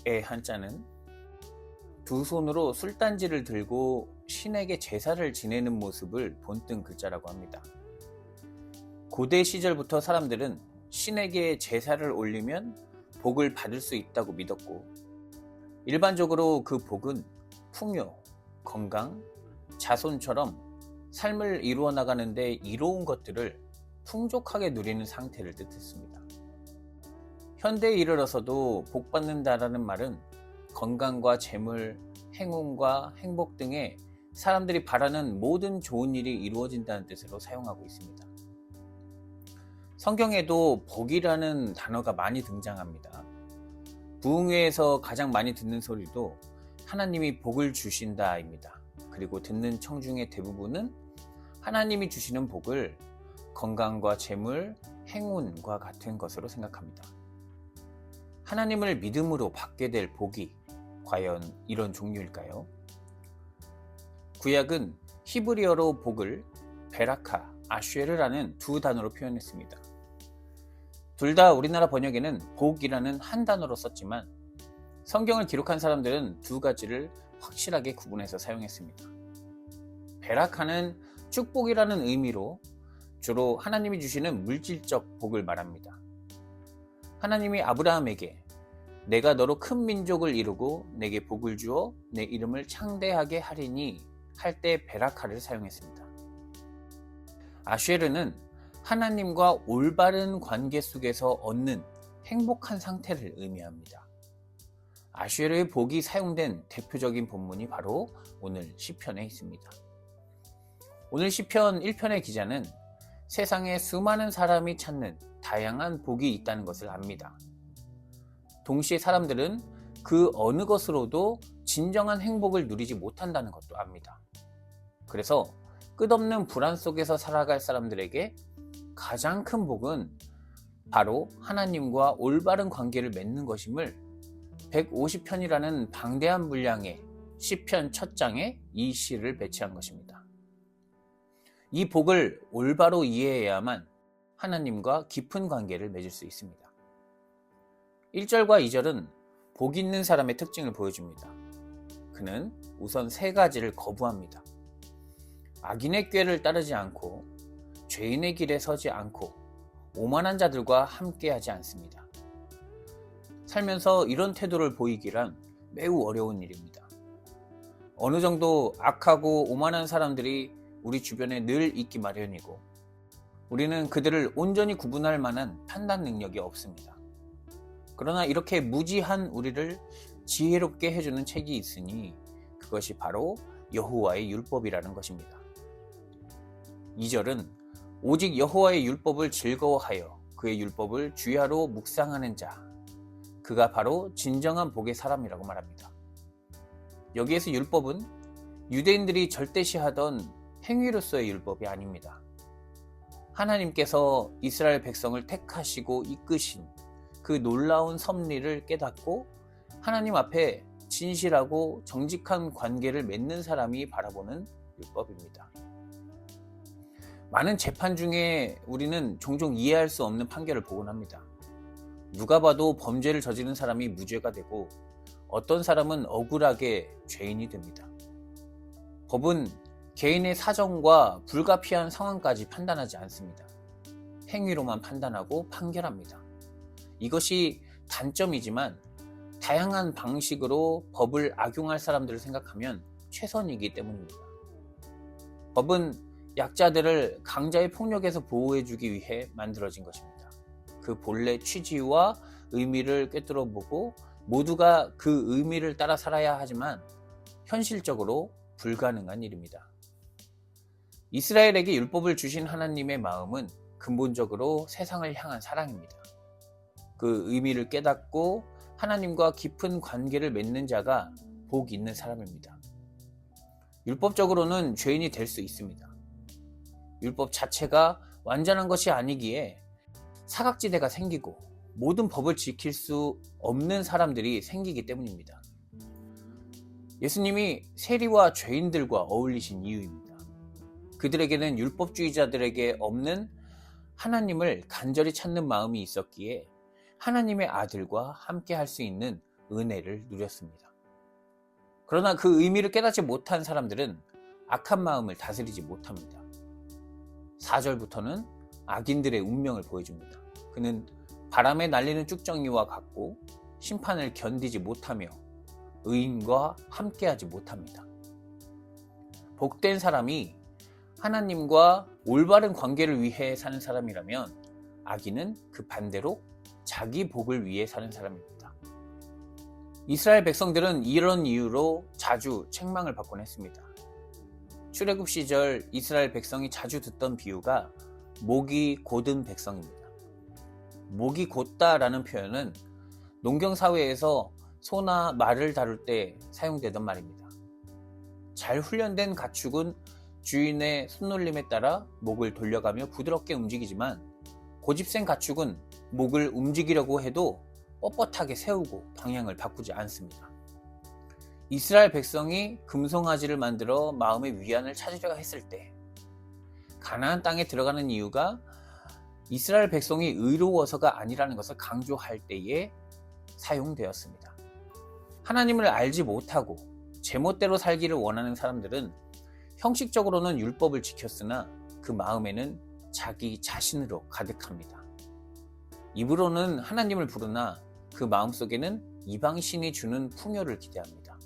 복의 한자는 두 손으로 술단지를 들고 신에게 제사를 지내는 모습을 본뜬 글자라고 합니다. 고대 시절부터 사람들은 신에게 제사를 올리면 복을 받을 수 있다고 믿었고, 일반적으로 그 복은 풍요, 건강, 자손처럼 삶을 이루어 나가는데 이로운 것들을 풍족하게 누리는 상태를 뜻했습니다. 현대에 이르러서도 복 받는다라는 말은 건강과 재물, 행운과 행복 등의 사람들이 바라는 모든 좋은 일이 이루어진다는 뜻으로 사용하고 있습니다. 성경에도 복이라는 단어가 많이 등장합니다. 부흥회에서 가장 많이 듣는 소리도 하나님이 복을 주신다입니다. 그리고 듣는 청중의 대부분은 하나님이 주시는 복을 건강과 재물, 행운과 같은 것으로 생각합니다. 하나님을 믿음으로 받게 될 복이 과연 이런 종류일까요? 구약은 히브리어로 복을 베라카, 아쉐르라는 두 단어로 표현했습니다. 둘 다 우리나라 번역에는 복이라는 한 단어로 썼지만 성경을 기록한 사람들은 두 가지를 확실하게 구분해서 사용했습니다. 베라카는 축복이라는 의미로 주로 하나님이 주시는 물질적 복을 말합니다. 하나님이 아브라함에게 내가 너로 큰 민족을 이루고 내게 복을 주어 내 이름을 창대하게 하리니 할 때 베라카를 사용했습니다. 아쉐르는 하나님과 올바른 관계 속에서 얻는 행복한 상태를 의미합니다. 아쉐르의 복이 사용된 대표적인 본문이 바로 오늘 시편에 있습니다. 오늘 시편 1편의 기자는 세상에 수많은 사람이 찾는 다양한 복이 있다는 것을 압니다. 동시에 사람들은 그 어느 것으로도 진정한 행복을 누리지 못한다는 것도 압니다. 그래서 끝없는 불안 속에서 살아갈 사람들에게 가장 큰 복은 바로 하나님과 올바른 관계를 맺는 것임을 150편이라는 방대한 분량의 시편 첫 장에 이 시를 배치한 것입니다. 이 복을 올바로 이해해야만 하나님과 깊은 관계를 맺을 수 있습니다. 1절과 2절은 복 있는 사람의 특징을 보여줍니다. 그는 우선 세 가지를 거부합니다. 악인의 꾀를 따르지 않고 죄인의 길에 서지 않고 오만한 자들과 함께하지 않습니다. 살면서 이런 태도를 보이기란 매우 어려운 일입니다. 어느 정도 악하고 오만한 사람들이 우리 주변에 늘 있기 마련이고 우리는 그들을 온전히 구분할 만한 판단 능력이 없습니다. 그러나 이렇게 무지한 우리를 지혜롭게 해주는 책이 있으니 그것이 바로 여호와의 율법이라는 것입니다. 2절은 오직 여호와의 율법을 즐거워하여 그의 율법을 주야로 묵상하는 자, 그가 바로 진정한 복의 사람이라고 말합니다. 여기에서 율법은 유대인들이 절대시하던 행위로서의 율법이 아닙니다. 하나님께서 이스라엘 백성을 택하시고 이끄신 그 놀라운 섭리를 깨닫고 하나님 앞에 진실하고 정직한 관계를 맺는 사람이 바라보는 율법입니다. 많은 재판 중에 우리는 종종 이해할 수 없는 판결을 보곤 합니다. 누가 봐도 범죄를 저지른 사람이 무죄가 되고 어떤 사람은 억울하게 죄인이 됩니다. 법은 개인의 사정과 불가피한 상황까지 판단하지 않습니다. 행위로만 판단하고 판결합니다. 이것이 단점이지만 다양한 방식으로 법을 악용할 사람들을 생각하면 최선이기 때문입니다. 법은 약자들을 강자의 폭력에서 보호해주기 위해 만들어진 것입니다. 그 본래 취지와 의미를 꿰뚫어 보고 모두가 그 의미를 따라 살아야 하지만 현실적으로 불가능한 일입니다. 이스라엘에게 율법을 주신 하나님의 마음은 근본적으로 세상을 향한 사랑입니다. 그 의미를 깨닫고 하나님과 깊은 관계를 맺는 자가 복 있는 사람입니다. 율법적으로는 죄인이 될 수 있습니다. 율법 자체가 완전한 것이 아니기에 사각지대가 생기고 모든 법을 지킬 수 없는 사람들이 생기기 때문입니다. 예수님이 세리와 죄인들과 어울리신 이유입니다. 그들에게는 율법주의자들에게 없는 하나님을 간절히 찾는 마음이 있었기에 하나님의 아들과 함께 할 수 있는 은혜를 누렸습니다. 그러나 그 의미를 깨닫지 못한 사람들은 악한 마음을 다스리지 못합니다. 4절부터는 악인들의 운명을 보여줍니다. 그는 바람에 날리는 쭉정이와 같고 심판을 견디지 못하며 의인과 함께하지 못합니다. 복된 사람이 하나님과 올바른 관계를 위해 사는 사람이라면 악인은 그 반대로 자기 복을 위해 사는 사람입니다. 이스라엘 백성들은 이런 이유로 자주 책망을 받곤 했습니다. 출애굽 시절 이스라엘 백성이 자주 듣던 비유가 목이 곧은 백성입니다. 목이 곧다라는 표현은 농경사회에서 소나 말을 다룰 때 사용되던 말입니다. 잘 훈련된 가축은 주인의 손놀림에 따라 목을 돌려가며 부드럽게 움직이지만 고집센 가축은 목을 움직이려고 해도 뻣뻣하게 세우고 방향을 바꾸지 않습니다. 이스라엘 백성이 금송아지를 만들어 마음의 위안을 찾으려 했을 때 가나안 땅에 들어가는 이유가 이스라엘 백성이 의로워서가 아니라는 것을 강조할 때에 사용되었습니다. 하나님을 알지 못하고 제멋대로 살기를 원하는 사람들은 형식적으로는 율법을 지켰으나 그 마음에는 자기 자신으로 가득합니다. 입으로는 하나님을 부르나 그 마음속에는 이방신이 주는 풍요를 기대합니다.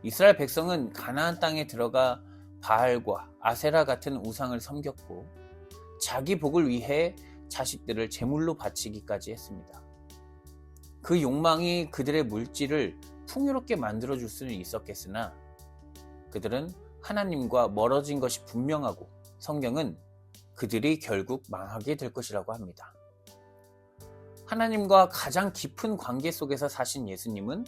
이스라엘 백성은 가나안 땅에 들어가 바알과 아세라 같은 우상을 섬겼고 자기 복을 위해 자식들을 제물로 바치기까지 했습니다. 그 욕망이 그들의 물질을 풍요롭게 만들어줄 수는 있었겠으나 그들은 하나님과 멀어진 것이 분명하고 성경은 그들이 결국 망하게 될 것이라고 합니다. 하나님과 가장 깊은 관계 속에서 사신 예수님은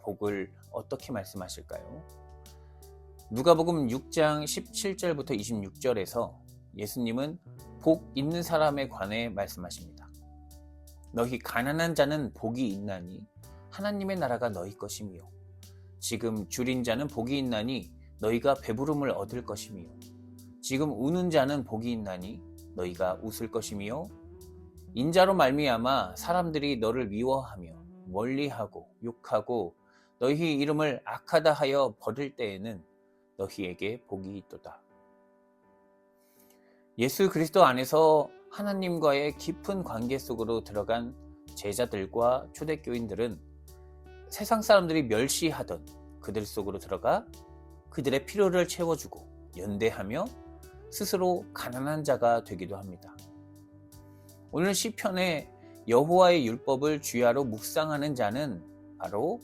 복을 어떻게 말씀하실까요? 누가복음 6장 17절부터 26절에서 예수님은 복 있는 사람에 관해 말씀하십니다. 너희 가난한 자는 복이 있나니 하나님의 나라가 너희 것이며 지금 줄인 자는 복이 있나니 너희가 배부름을 얻을 것이며 지금 우는 자는 복이 있나니 너희가 웃을 것이며 인자로 말미암아 사람들이 너를 미워하며 멀리하고 욕하고 너희 이름을 악하다 하여 버릴 때에는 너희에게 복이 있도다. 예수 그리스도 안에서 하나님과의 깊은 관계 속으로 들어간 제자들과 초대교인들은 세상 사람들이 멸시하던 그들 속으로 들어가 그들의 필요를 채워주고 연대하며 스스로 가난한 자가 되기도 합니다. 오늘 시편에 여호와의 율법을 주야로 묵상하는 자는 바로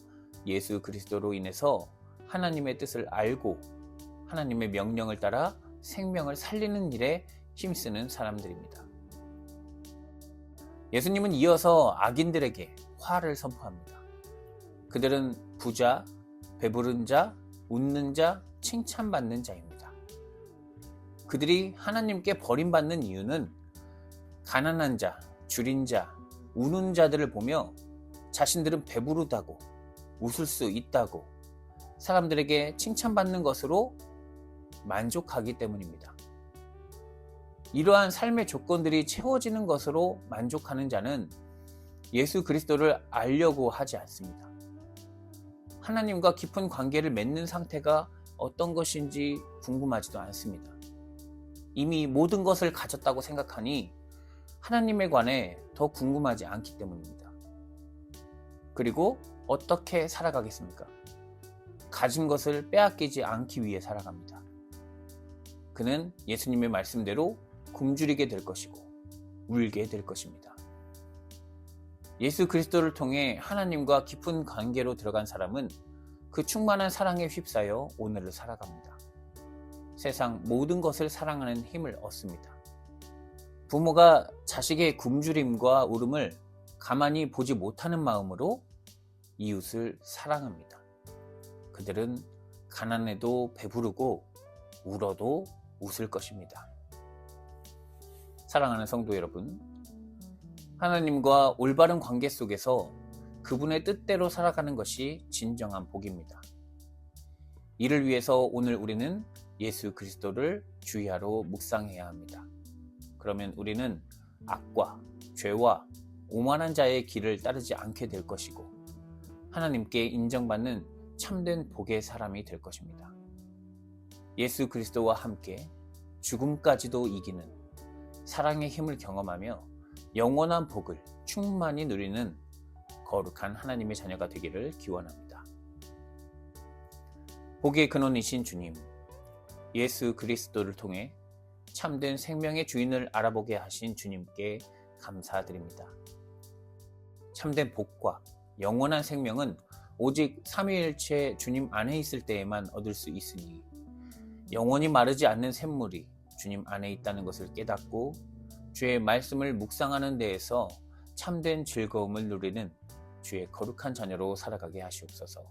예수 그리스도로 인해서 하나님의 뜻을 알고 하나님의 명령을 따라 생명을 살리는 일에 힘쓰는 사람들입니다. 예수님은 이어서 악인들에게 화를 선포합니다. 그들은 부자, 배부른 자, 웃는 자, 칭찬받는 자입니다. 그들이 하나님께 버림받는 이유는 가난한 자, 줄인 자, 우는 자들을 보며 자신들은 배부르다고 웃을 수 있다고 사람들에게 칭찬받는 것으로 만족하기 때문입니다. 이러한 삶의 조건들이 채워지는 것으로 만족하는 자는 예수 그리스도를 알려고 하지 않습니다. 하나님과 깊은 관계를 맺는 상태가 어떤 것인지 궁금하지도 않습니다. 이미 모든 것을 가졌다고 생각하니 하나님에 관해 더 궁금하지 않기 때문입니다. 그리고 어떻게 살아가겠습니까? 가진 것을 빼앗기지 않기 위해 살아갑니다. 그는 예수님의 말씀대로 굶주리게 될 것이고 울게 될 것입니다. 예수 그리스도를 통해 하나님과 깊은 관계로 들어간 사람은 그 충만한 사랑에 휩싸여 오늘을 살아갑니다. 세상 모든 것을 사랑하는 힘을 얻습니다. 부모가 자식의 굶주림과 울음을 가만히 보지 못하는 마음으로 이웃을 사랑합니다. 그들은 가난해도 배부르고 울어도 웃을 것입니다. 사랑하는 성도 여러분, 하나님과 올바른 관계 속에서 그분의 뜻대로 살아가는 것이 진정한 복입니다. 이를 위해서 오늘 우리는 예수 그리스도를 주야로 묵상해야 합니다. 그러면 우리는 악과 죄와 오만한 자의 길을 따르지 않게 될 것이고 하나님께 인정받는 참된 복의 사람이 될 것입니다. 예수 그리스도와 함께 죽음까지도 이기는 사랑의 힘을 경험하며 영원한 복을 충만히 누리는 거룩한 하나님의 자녀가 되기를 기원합니다. 복의 근원이신 주님, 예수 그리스도를 통해 참된 생명의 주인을 알아보게 하신 주님께 감사드립니다. 참된 복과 영원한 생명은 오직 삼위일체 주님 안에 있을 때에만 얻을 수 있으니 영원히 마르지 않는 샘물이 주님 안에 있다는 것을 깨닫고 주의 말씀을 묵상하는 데에서 참된 즐거움을 누리는 주의 거룩한 자녀로 살아가게 하시옵소서.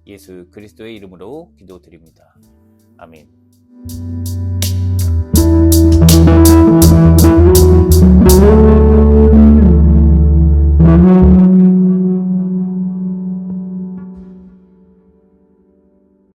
예수 그리스도의 이름으로 기도드립니다. 아멘.